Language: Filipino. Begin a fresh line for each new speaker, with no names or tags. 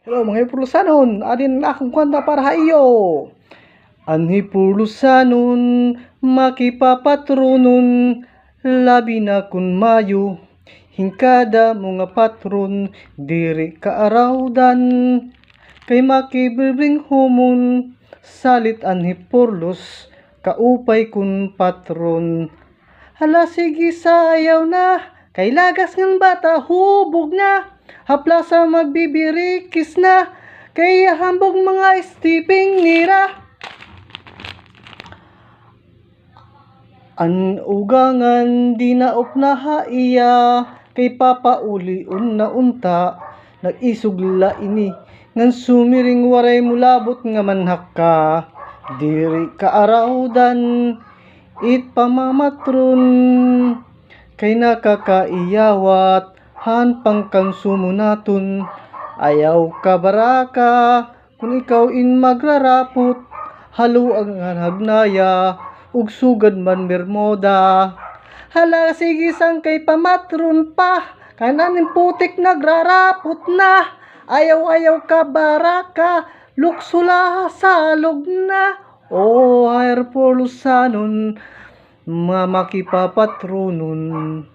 Hello mga hipulusanon, adin akong kwanta para sa iyo. Ang hipulusanon, makipapatrunon, labi na kun mayo, hingkada mga patron, diri kaarawdan, kay makibibring humon, salit ang hipurlos, kaupay kun patron. Hala sige sayaw na, kay lagas ng bata hubog na. Hapla sa magbibirikis na, kay hambog mga stiping nira. An ugangan di naop na haiya, kay papauli na unta, nag-isugla ini, ngan sumiring waray mulabot nga manhak ka, diri kaarawdan, it pamamatron, kay nakakaiyawat, han pangkansumo naton, ayaw ka baraka, kung ikaw in magrarapot, halo ang hagnaya, ug sugad man bermoda. Hala sige sang kay pamatron pa, kanan putik nagrarapot na, ayaw ka baraka, luksula salog na. O hipulusanon, makipapatrunon,